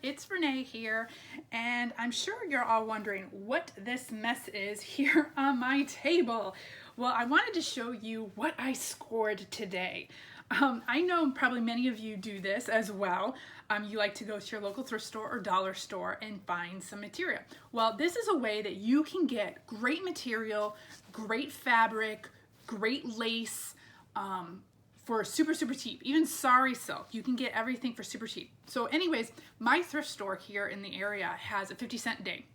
it's Renee here, and I'm sure you're all wondering what this mess is here on my table. Well, I wanted to show you what I scored today. I know probably many of you do this as well. You like to go to your local thrift store or dollar store and find some material. Well, this is a way that you can get great material, great fabric, great lace, for super cheap. Even sari silk, you can get everything for super cheap. So anyways, my thrift store here in the area has a 50-cent day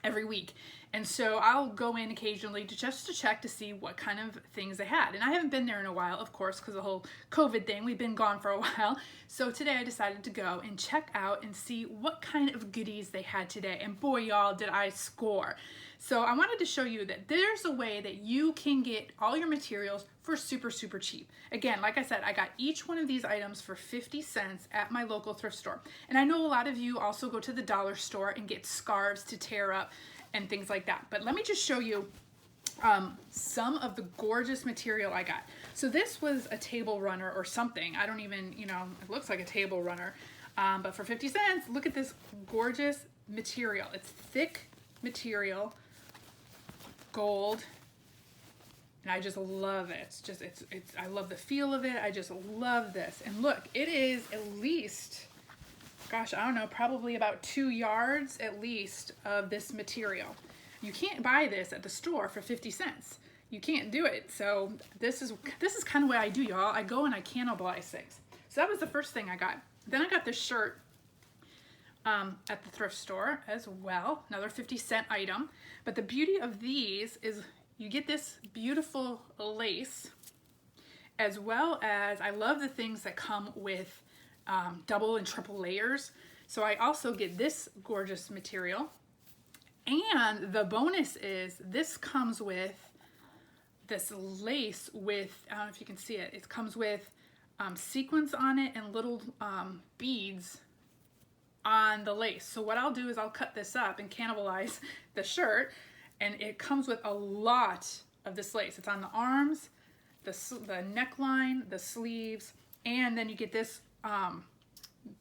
every week, and so I'll go in occasionally just to check to see what kind of things they had. And I haven't been there in a while, of course, because the whole COVID thing, we've been gone for a while. So today I decided to go and check out and see what kind of goodies they had today, and boy y'all, did I score. So I wanted to show you that there's a way that you can get all your materials for super cheap. Again, like I said, I got each one of these items for 50 cents at my local thrift store. And I know a lot of you also go to the dollar store and get scarves to tear up and things like that. But let me just show you some of the gorgeous material I got. So this was a table runner or something. I don't even, it looks like a table runner. But for 50 cents, look at this gorgeous material. It's thick material, gold, and I just love it. I love the feel of it. I just love this. And look, it is at least, gosh, I don't know, probably about 2 yards at least of this material. You can't buy this at the store for 50 cents. You can't do it. So this is kind of what I do, y'all. I go and I cannibalize things. So that was the first thing I got. Then I got this shirt at the thrift store as well, another 50-cent item. But the beauty of these is you get this beautiful lace, as well as I love the things that come with double and triple layers. So I also get this gorgeous material. And the bonus is this comes with this lace with, I don't know if you can see it, it comes with sequins on it and little beads on the lace. So what I'll do is I'll cut this up and cannibalize the shirt, and it comes with a lot of this lace. It's on the arms, the neckline, the sleeves, and then you get this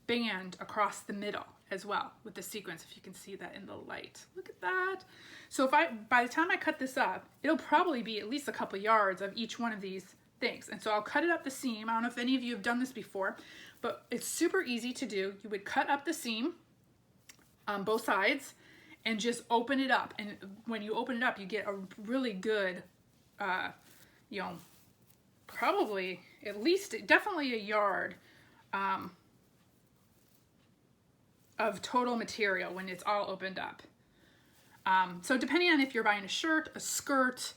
band across the middle as well with the sequins, if you can see that in the light. Look at that. So by the time I cut this up, it'll probably be at least a couple yards of each one of these things. And so I'll cut it up the seam. I don't know if any of you have done this before, but it's super easy to do. You would cut up the seam on both sides and just open it up. And when you open it up, you get a really good, probably at least, definitely a yard of total material when it's all opened up. So depending on if you're buying a shirt, a skirt,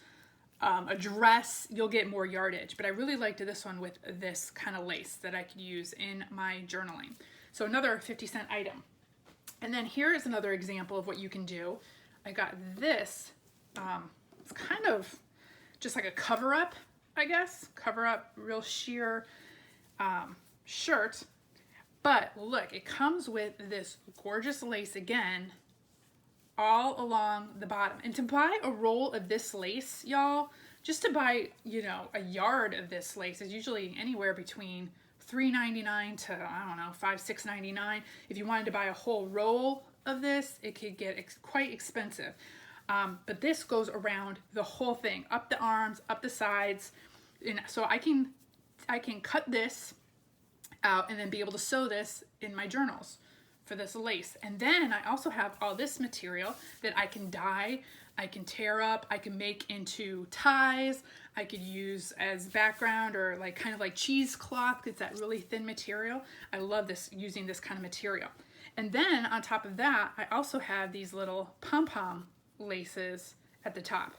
a dress, you'll get more yardage. But I really liked this one with this kind of lace that I could use in my journaling. So another 50-cent item. And then here is another example of what you can do. I got this, it's kind of just like a cover-up, I guess. Cover-up, real sheer shirt. But look, it comes with this gorgeous lace again, all along the bottom. And to buy a roll of this lace, y'all, just to buy, a yard of this lace is usually anywhere between $3.99 to, I don't know, $5-6.99. If you wanted to buy a whole roll of this, it could get quite expensive. But this goes around the whole thing, up the arms, up the sides. And so I can cut this out and then be able to sew this in my journals for this lace. And then I also have all this material that I can dye, I can tear up, I can make into ties, I could use as background or kind of like cheesecloth. It's that really thin material. I love this, using this kind of material. And then on top of that, I also have these little pom-pom laces at the top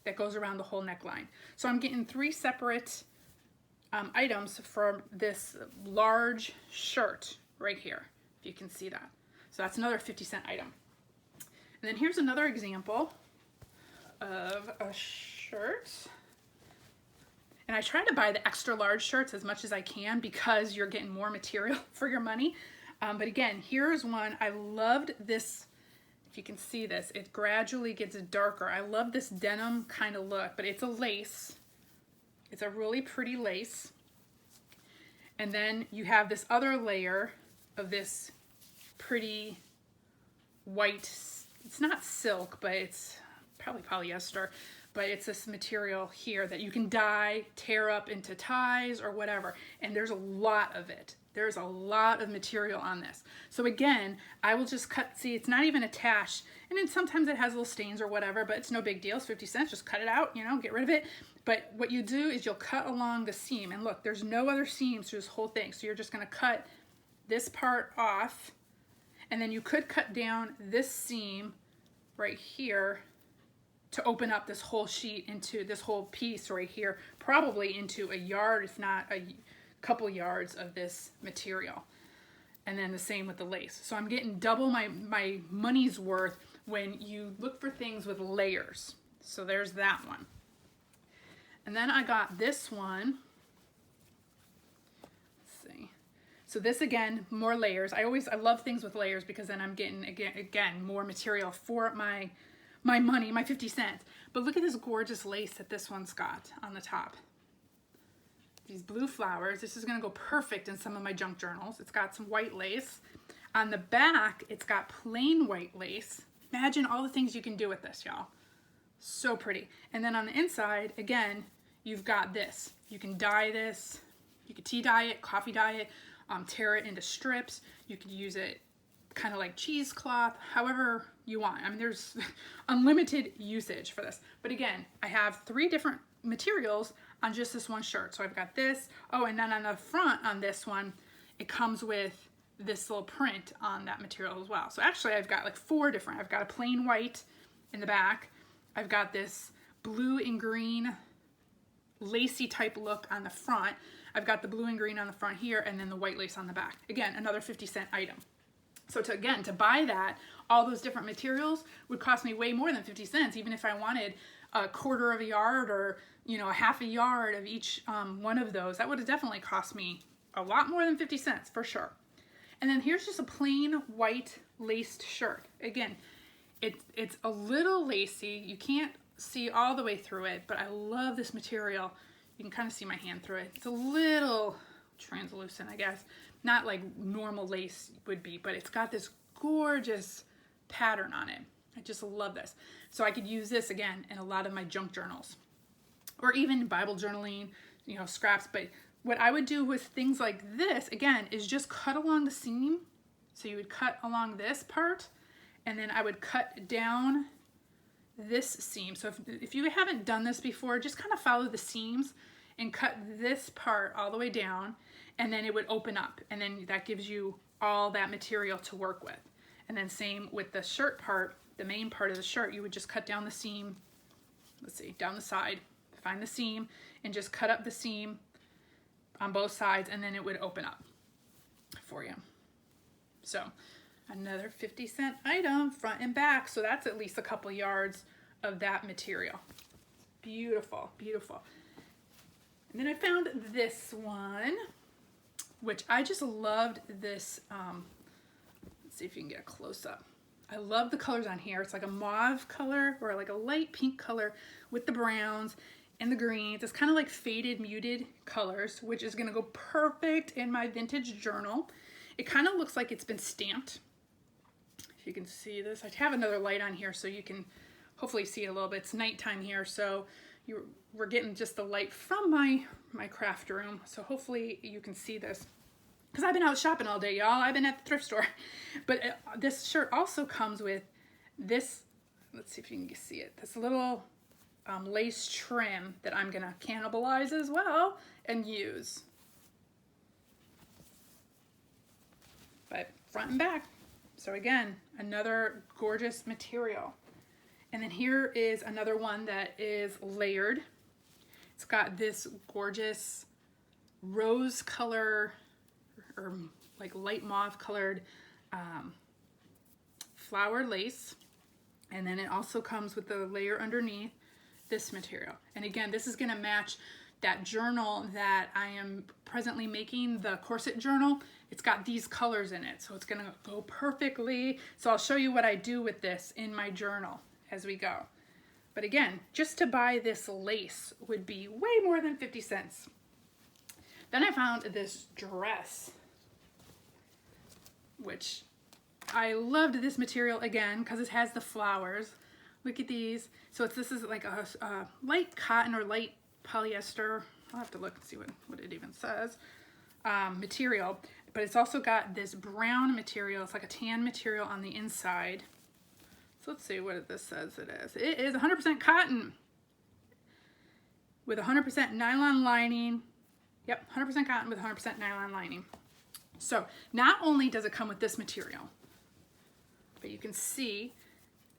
that goes around the whole neckline. So I'm getting 3 separate items from this large shirt right here, if you can see that. So that's another 50-cent item. And then here's another example of a shirt. And I try to buy the extra large shirts as much as I can because you're getting more material for your money. But again, here's one. I loved this. If you can see this, it gradually gets darker. I love this denim kind of look, but it's a lace. It's a really pretty lace. And then you have this other layer of this pretty white, it's not silk, but it's probably polyester, but it's this material here that you can dye, tear up into ties or whatever. And there's a lot of it. There's a lot of material on this. So again, I will just cut, see, it's not even attached. And then sometimes it has little stains or whatever, but it's no big deal. It's 50 cents, just cut it out, you know, get rid of it. But what you do is you'll cut along the seam. And look, there's no other seams through this whole thing. So you're just gonna cut this part off. And then you could cut down this seam right here to open up this whole sheet into this whole piece right here, probably into a yard, if not a couple yards of this material. And then the same with the lace. So I'm getting double my money's worth when you look for things with layers. So there's that one. And then I got this one. Let's see. So this again, more layers. I love things with layers because then I'm getting again more material for my money, my 50 cents. But look at this gorgeous lace that this one's got on the top. These blue flowers. This is gonna go perfect in some of my junk journals. It's got some white lace. On the back, it's got plain white lace. Imagine all the things you can do with this, y'all. So pretty. And then on the inside, again, you've got this. You can dye this. You could tea dye it, coffee dye it, tear it into strips. You could use it kind of like cheesecloth, however you want. I mean, there's unlimited usage for this. But again, I have 3 different materials on just this one shirt. So I've got this. Oh, and then on the front on this one, it comes with this little print on that material as well. So actually I've got like 4 different. I've got a plain white in the back. I've got this blue and green lacy type look on the front. I've got the blue and green on the front here, and then the white lace on the back. Again, another 50-cent item. So to buy that, all those different materials would cost me way more than 50 cents, even if I wanted a quarter of a yard or, you know, a half a yard of each one of those. That would have definitely cost me a lot more than 50 cents for sure. And then here's just a plain white laced shirt. Again, it's a little lacy. You can't see all the way through it, but I love this material. You can kind of see my hand through it. It's a little translucent, I guess. Not like normal lace would be, but it's got this gorgeous pattern on it. I just love this. So I could use this again in a lot of my junk journals or even Bible journaling, you know, scraps. But what I would do with things like this, again, is just cut along the seam. So you would cut along this part, and then I would cut down this seam. So if you haven't done this before, just kind of follow the seams and cut this part all the way down, and then it would open up, and then that gives you all that material to work with. And then same with the shirt part, the main part of the shirt, you would just cut down the seam, let's see, down the side, find the seam, and just cut up the seam on both sides, and then it would open up for you. So another 50-cent item, front and back. So that's at least a couple yards of that material. Beautiful, beautiful. And then I found this one, which I just loved this. Let's see if you can get a close up. I love the colors on here. It's like a mauve color or like a light pink color with the browns and the greens. It's kind of like faded, muted colors, which is gonna go perfect in my vintage journal. It kind of looks like it's been stamped. If you can see this, I have another light on here so you can hopefully see it a little bit. It's nighttime here, so we're getting just the light from my craft room. So hopefully you can see this, because I've been out shopping all day, y'all. I've been at the thrift store. But this shirt also comes with this, let's see if you can see it, this little lace trim that I'm gonna cannibalize as well and use. But front and back. So again, another gorgeous material. And then here is another one that is layered. It's got this gorgeous rose color or like light mauve colored flower lace. And then it also comes with the layer underneath this material. And again, this is gonna match that journal that I am presently making, the corset journal. It's got these colors in it, so it's gonna go perfectly. So I'll show you what I do with this in my journal as we go. But again, just to buy this lace would be way more than 50 cents. Then I found this dress, which I loved this material again because it has the flowers. Look at these. So this is like a light cotton or light polyester. I'll have to look and see what it even says. Material, but it's also got this brown material. It's like a tan material on the inside. So let's see what this says it is. It is 100% cotton with 100% nylon lining. Yep, 100% cotton with 100% nylon lining. So not only does it come with this material, but you can see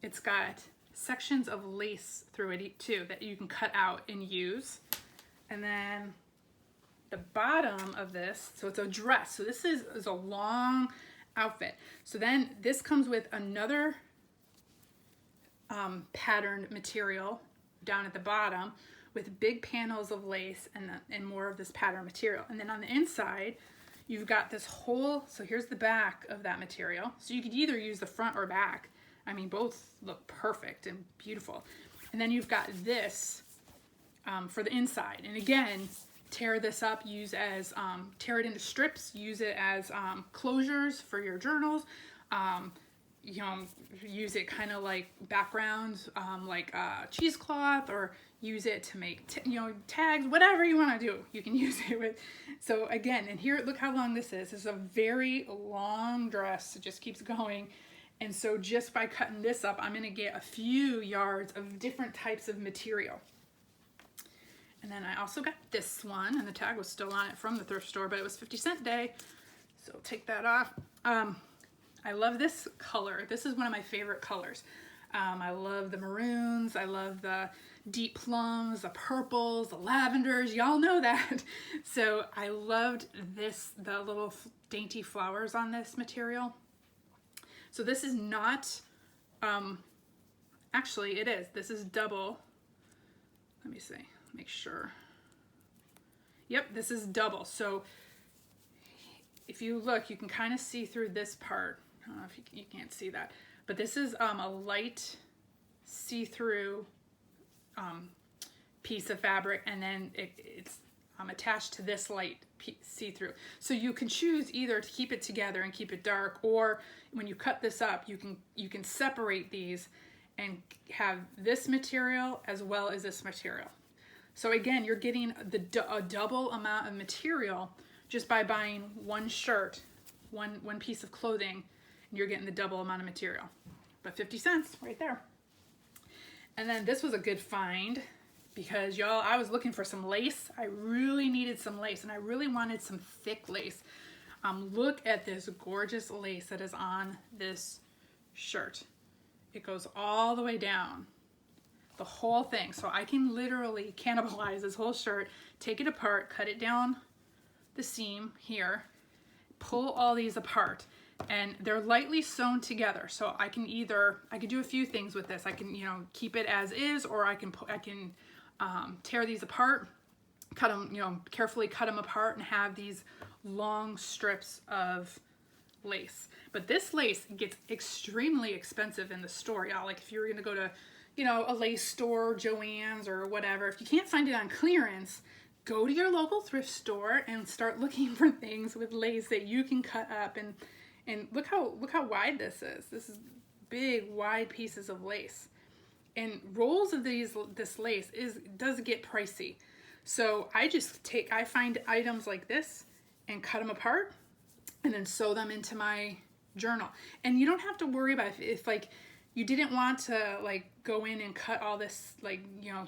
it's got sections of lace through it too that you can cut out and use. And then the bottom of this, so it's a dress. So this is a long outfit. So then this comes with another patterned material down at the bottom with big panels of lace and more of this pattern material. And then on the inside, you've got this whole, so here's the back of that material. So you could either use the front or back. I mean, both look perfect and beautiful. And then you've got this for the inside. And again, tear this up, tear it into strips, use it as closures for your journals. You know, use it kind of like backgrounds, like cheesecloth, or use it to make, tags, whatever you want to do, you can use it with. So again, and here, look how long this is. This is a very long dress. It just keeps going. And so just by cutting this up, I'm going to get a few yards of different types of material. And then I also got this one, and the tag was still on it from the thrift store, but it was 50-cent day. So take that off. I love this color. This is one of my favorite colors. I love the maroons. I love the deep plums, the purples, the lavenders. Y'all know that. So I loved the little dainty flowers on this material. So this is not, actually it is. This is double. Let me see, make sure. Yep, this is double. So if you look, you can kind of see through this part. I don't know if you can't see that, but this is a light see-through piece of fabric, and then it's attached to this light see-through. So you can choose either to keep it together and keep it dark, or when you cut this up, you can separate these and have this material as well as this material. So again, you're getting a double amount of material just by buying one shirt, one piece of clothing, and you're getting the double amount of material. But 50 cents right there. And then this was a good find because y'all, I was looking for some lace. I really needed some lace, and I really wanted some thick lace. Look at this gorgeous lace that is on this shirt. It goes all the way down, the whole thing. So I can literally cannibalize this whole shirt, take it apart, cut it down the seam here, pull all these apart, and they're lightly sewn together. So I could do a few things with this. I can, keep it as is, or I can tear these apart, cut them, carefully cut them apart, and have these long strips of lace. But this lace gets extremely expensive in the store, y'all. Like if you were gonna go to, a lace store, Joann's or whatever, if you can't find it on clearance, go to your local thrift store and start looking for things with lace that you can cut up. And look how wide this is. This is big, wide pieces of lace. And rolls of this lace does get pricey. So I find items like this and cut them apart and then sew them into my journal. And you don't have to worry about if like you didn't want to like go in and cut all this, like,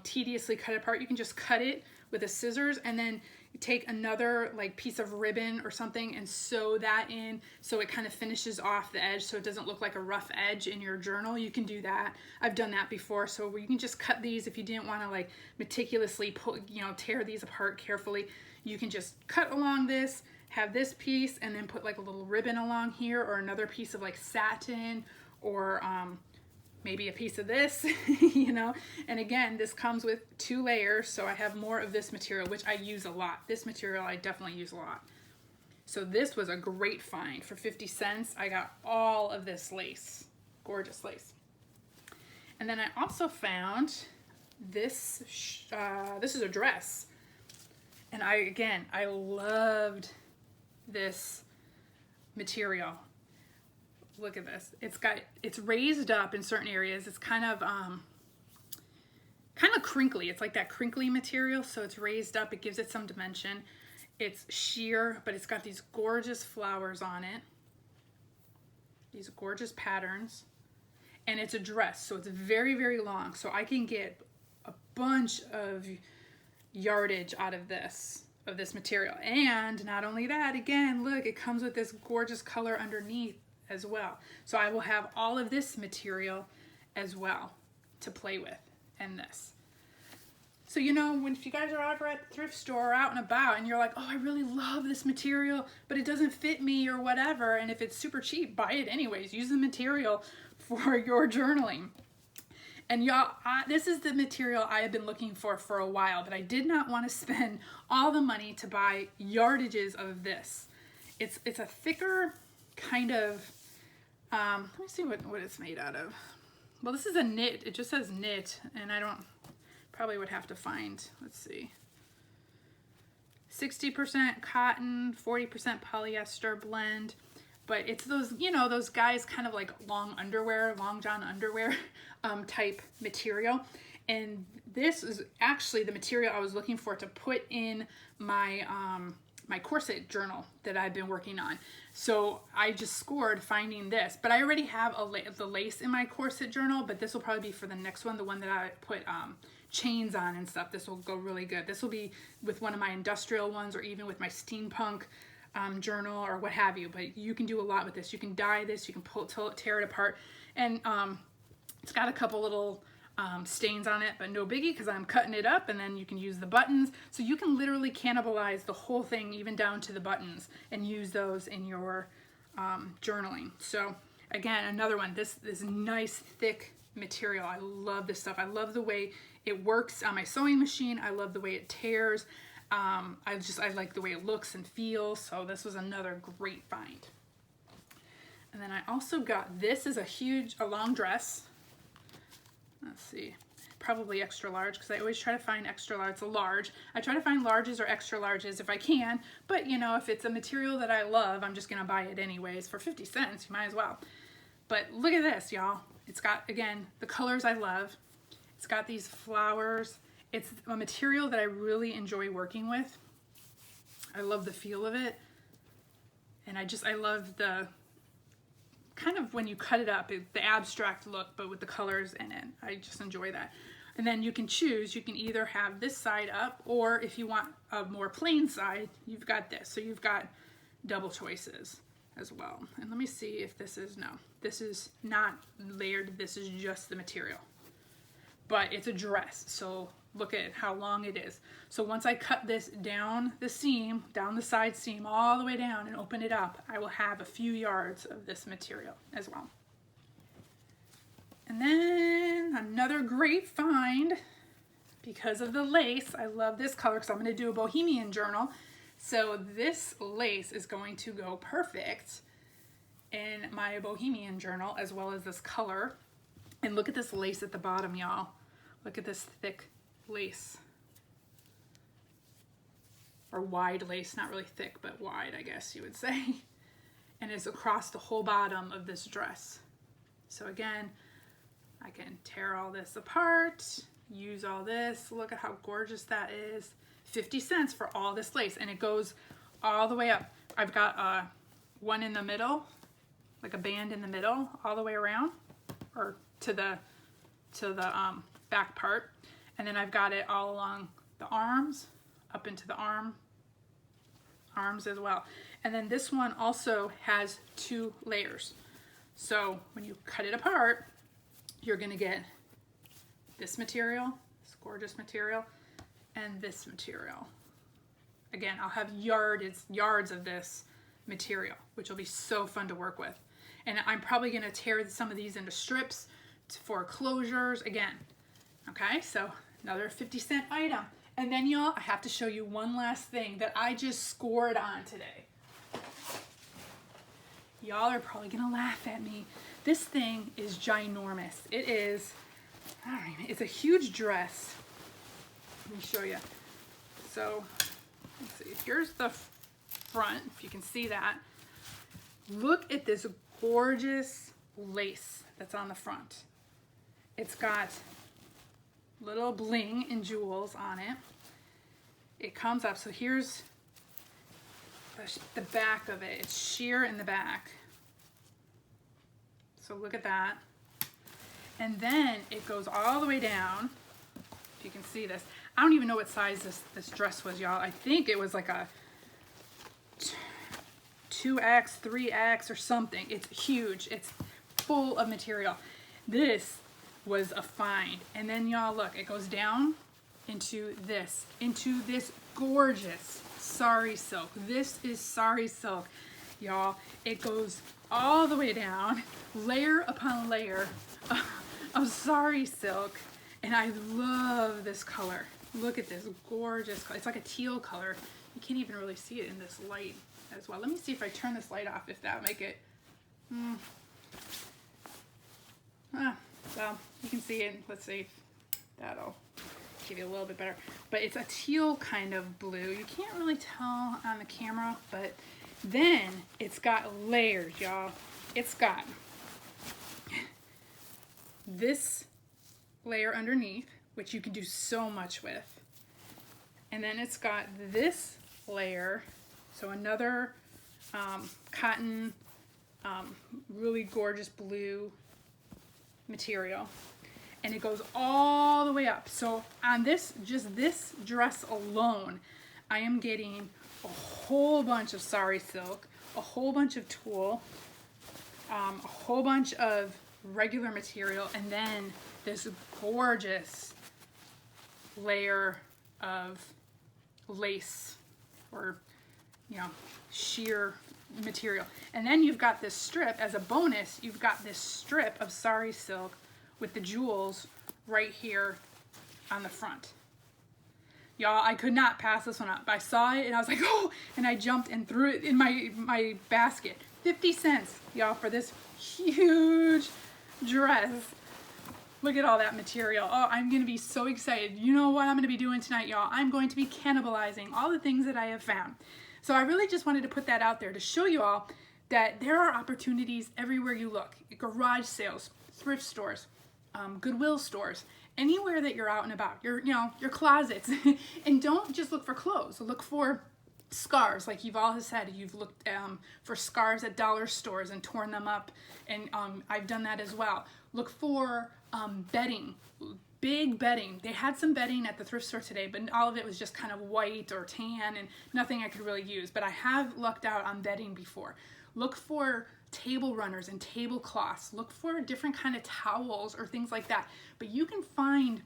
tediously cut it apart. You can just cut it with a scissors and then take another like piece of ribbon or something and sew that in so it kind of finishes off the edge so it doesn't look like a rough edge in your journal. You can do that. I've done that before. So you can just cut these if you didn't want to like meticulously tear these apart carefully. You can just cut along this, have this piece, and then put like a little ribbon along here, or another piece of like satin, or maybe a piece of this, and again, this comes with 2 layers, so I have more of this material, which I use a lot. This material I definitely use a lot. So this was a great find. For 50 cents, I got all of this lace, gorgeous lace. And then I also found this, this is a dress. And I loved this material. look at this. It's raised up in certain areas. It's kind of crinkly. It's like that crinkly material, so it's raised up. It gives it some dimension. It's sheer, but it's got these gorgeous flowers on it. These gorgeous patterns. And it's a dress, so it's very, very long. So I can get a bunch of yardage out of this material. And not only that, again, look, it comes with this gorgeous color underneath as well. So I will have all of this material as well to play with, and this. So, you know, if you guys are ever at the thrift store or out and about and you're like, oh, I really love this material, but it doesn't fit me or whatever, and if it's super cheap, buy it anyways. Use the material for your journaling. And y'all, this is the material I have been looking for a while, but I did not want to spend all the money to buy yardages of this. It's a thicker kind of, let me see what it's made out of. Well, this is a knit. It just says knit, and I probably would have to find, let's see, 60% cotton, 40% polyester blend. But it's those, you know, those guys kind of like long underwear, long john underwear type material. And this is actually the material I was looking for to put in my my corset journal that I've been working on. So I just scored finding this, but I already have the lace in my corset journal, but this will probably be for the next one, the one that I put chains on and stuff. This will go really good. This will be with one of my industrial ones, or even with my steampunk journal or what have you. But you can do a lot with this. You can dye this, you can tear it apart, and it's got a couple little stains on it, but no biggie, because I'm cutting it up, and then you can use the buttons. So you can literally cannibalize the whole thing, even down to the buttons, and use those in your journaling. So again, another one, this nice thick material. I love this stuff. I love the way it works on my sewing machine. I love the way it tears. I like the way it looks and feels. So this was another great find. And then I also got, this is a long dress. Let's see, probably extra large, because I always try to find extra large. It's a large. I try to find larges or extra larges if I can, but you know, if it's a material that I love, I'm just gonna buy it anyways. For 50 cents, you might as well. But look at this, y'all. It's got, again, the colors I love. It's got these flowers. It's a material that I really enjoy working with. I love the feel of it. And I love the kind of, when you cut it up, the abstract look, but with the colors in it. I just enjoy that. And then you can choose, you can either have this side up, or if you want a more plain side, you've got this. So you've got double choices as well. And let me see if this is, no, this is not layered. This is just the material, but it's a dress. So look at how long it is. So once I cut this down the seam, down the side seam, all the way down, and open it up, I will have a few yards of this material as well. And then another great find, because of the lace. I love this color because I'm going to do a bohemian journal. So this lace is going to go perfect in my bohemian journal, as well as this color. And look at this lace at the bottom, y'all. Look at this thick lace, or wide lace, not really thick, but wide, I guess you would say. And it's across the whole bottom of this dress. So again, I can tear all this apart, use all this. Look at how gorgeous that is. 50 cents for all this lace, and it goes all the way up. I've got one in the middle, like a band in the middle, all the way around, or to the back part. And then I've got it all along the arms, up into the arms as well. And then this one also has 2 layers. So when you cut it apart, you're gonna get this material, this gorgeous material, and this material. Again, I'll have yards of this material, which will be so fun to work with. And I'm probably gonna tear some of these into strips for closures again. Okay, so another 50-cent item. And then y'all, I have to show you one last thing that I just scored on today. Y'all are probably gonna laugh at me. This thing is ginormous. It is, it's a huge dress. Let me show you. So, let's see, here's the front, if you can see that. Look at this gorgeous lace that's on the front. It's got little bling and jewels on it. It comes up, so here's the back of it. It's sheer in the back. So look at that. And then it goes all the way down. If you can see this. I don't even know what size this dress was, y'all. I think it was like a 2X, 3X or something. It's huge. It's full of material. This was a find. And then y'all look, it goes down into this gorgeous sari silk. This is sari silk, y'all. It goes all the way down, layer upon layer of sari silk. And I love this color. Look at this gorgeous color. It's like a teal color. You can't even really see it in this light as well. Let me see if I turn this light off, if that make it. Well, you can see it. Let's see if that'll give you a little bit better. But it's a teal kind of blue. You can't really tell on the camera, but then it's got layers, y'all. It's got this layer underneath, which you can do so much with. And then it's got this layer, so another cotton, really gorgeous blue material. And it goes all the way up. So on this, just this dress alone, I am getting a whole bunch of sari silk, a whole bunch of tulle, a whole bunch of regular material, and then this gorgeous layer of lace or, you know, sheer material. And then you've got this strip, as a bonus, you've got this strip of sari silk with the jewels right here on the front. Y'all, I could not pass this one up. I saw it and I was like, oh, and I jumped and threw it in my basket. 50 cents, y'all, for this huge dress. Look at all that material. Oh, I'm gonna be so excited. You know what I'm gonna be doing tonight, y'all? I'm going to be cannibalizing all the things that I have found. So I really just wanted to put that out there to show you all that there are opportunities everywhere you look. Garage sales, thrift stores, Goodwill stores, anywhere that you're out and about, your closets. And don't just look for clothes. Look for scarves, like you've all said. You've looked for scarves at dollar stores and torn them up, and I've done that as well. Look for bedding, big bedding. They had some bedding at the thrift store today, but all of it was just kind of white or tan and nothing I could really use. But I have lucked out on bedding before. Look for table runners and tablecloths. Look for different kind of towels or things like that. But you can find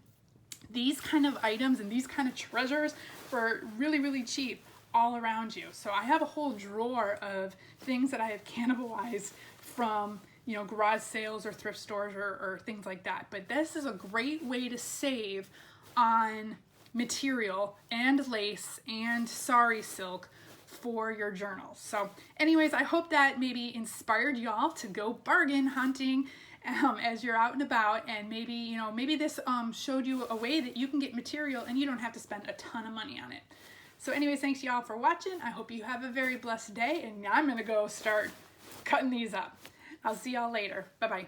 these kind of items and these kind of treasures for really, really cheap all around you. So I have a whole drawer of things that I have cannibalized from, you know, garage sales or thrift stores or things like that. But this is a great way to save on material and lace and sari silk for your journals. So anyways, I hope that maybe inspired y'all to go bargain hunting as you're out and about, and maybe, you know, maybe this showed you a way that you can get material and you don't have to spend a ton of money on it. So anyways, thanks y'all for watching. I hope you have a very blessed day, and I'm gonna go start cutting these up. I'll see y'all later. Bye-bye.